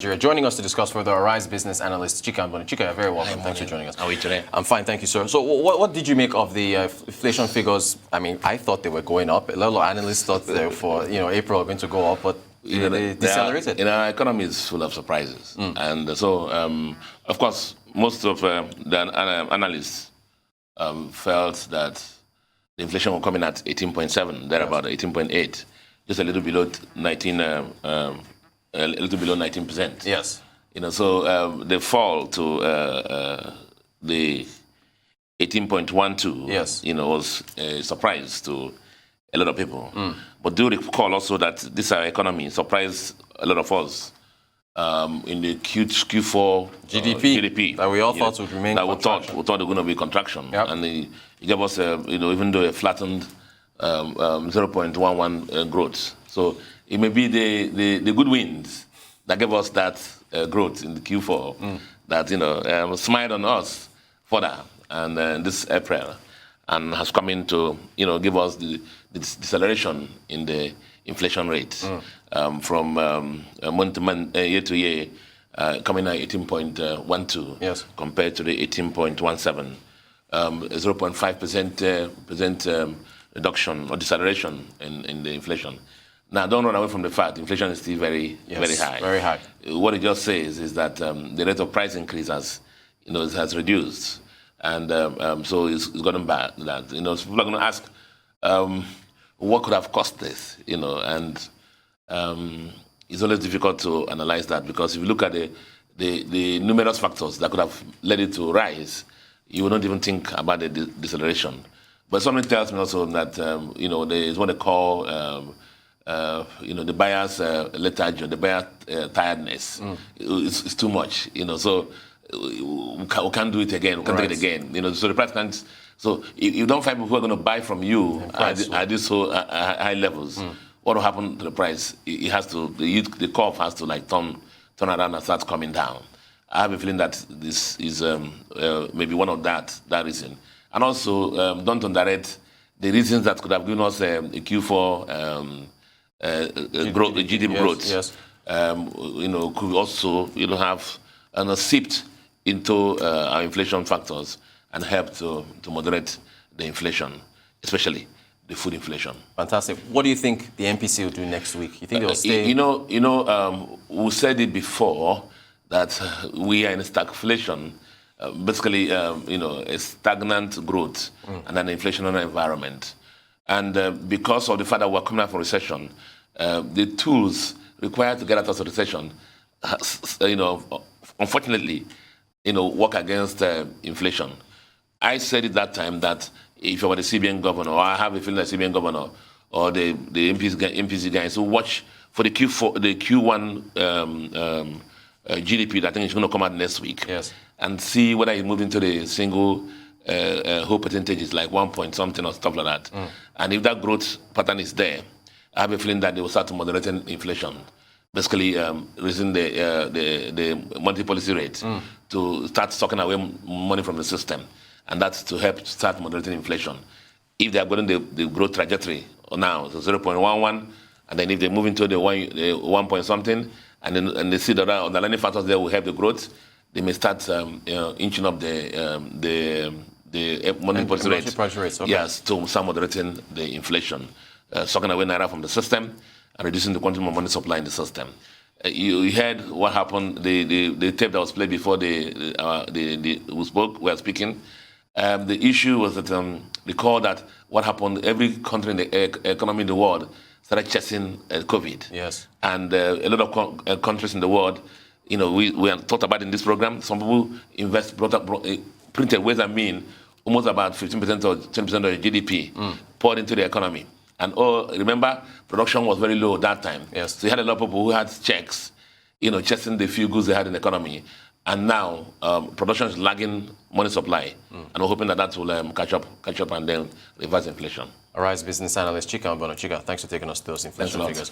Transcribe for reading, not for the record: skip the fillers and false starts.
Nigeria. Joining us to discuss further, Arise business analyst Chika. Chika, you're very welcome. Thanks for joining us. How are you today? I'm fine, thank you, sir. So what did you make of the inflation figures? I mean, I thought they were going up. A lot of analysts thought they were for April are going to go up, but they decelerated. Our economy is full of surprises. And so, of course, most of the analysts felt that the inflation will come in at 18.7, thereabout 18.8, just a little below 19%. Yes. So the fall to the 18.12, yes, was a surprise to a lot of people. But do recall also that this economy surprised a lot of us in the Q4 GDP that we all thought would remain. That we thought there was going to be contraction, and it gave us, even though a flattened 0.11 growth. So it may be the good winds that gave us that growth in the Q4 that smiled on us further and this April, and has come in to give us the deceleration in the inflation rate from month to month, year to year, coming at 18.12 yes, compared to the 18.17, 0.5% reduction or deceleration in the inflation. Now, don't run away from the fact inflation is still very high. Very high. What it just says is that the rate of price increase has reduced, and so it's gotten bad. That people are going to ask, what could have caused this? And it's always difficult to analyze that, because if you look at the numerous factors that could have led it to rise, you would not even think about the deceleration. But something tells me also that there is what they call the buyer's lethargy, the buyer's tiredness. It's too much. So we can't do it again. We can't do it again. So the price can't. So if you don't find people who are going to buy from you at these so high levels, what will happen to the price? It has to. The curve has to turn around and start coming down. I have a feeling that this is maybe one of that reason. And also, don't underrate the reasons that could have given us a Q4 GDP growth. Yes. Could also have seeped into our inflation factors and help to moderate the inflation, especially the food inflation. Fantastic. What do you think the MPC will do next week? You think they'll stay? We said it before that we are in stagflation. Basically, a stagnant growth and an inflationary environment. And because of the fact that we're coming out from recession, the tools required to get out of the recession, unfortunately, work against inflation. I said at that time that if I were the CBN governor, or I have a feeling that CBN governor, or the MPC guys who watch for the Q1 GDP that I think is going to come out next week. Yes. And see whether it's moving to the single whole percentages, like 1 point something or stuff like that. And if that growth pattern is there, I have a feeling that they will start to moderate inflation. Basically, raising the monetary policy rate to start sucking away money from the system. And that's to help start moderating inflation. If they are going the growth trajectory now, so 0.11, and then if they move into the 1 point something, and they see that the underlying factors there will help the growth, they may start inching up the monetary policy rate. Okay. Yes, to start moderating the inflation, sucking away naira from the system and reducing the quantum of money supply in the system. You heard what happened. The tape that was played before we were speaking. The issue was that recall that what happened. Every country in the economy in the world started chasing COVID. Yes. And a lot of countries in the world. We have talked about in this program. Some people printed ways and means almost about 15% or 10% of the GDP poured into the economy. And remember, production was very low at that time. Yes. So you had a lot of people who had checks, chasing the few goods they had in the economy. And now production is lagging money supply. And we're hoping that will catch up and then reverse inflation. Arise business analyst Chika, thanks for taking us through those inflation figures.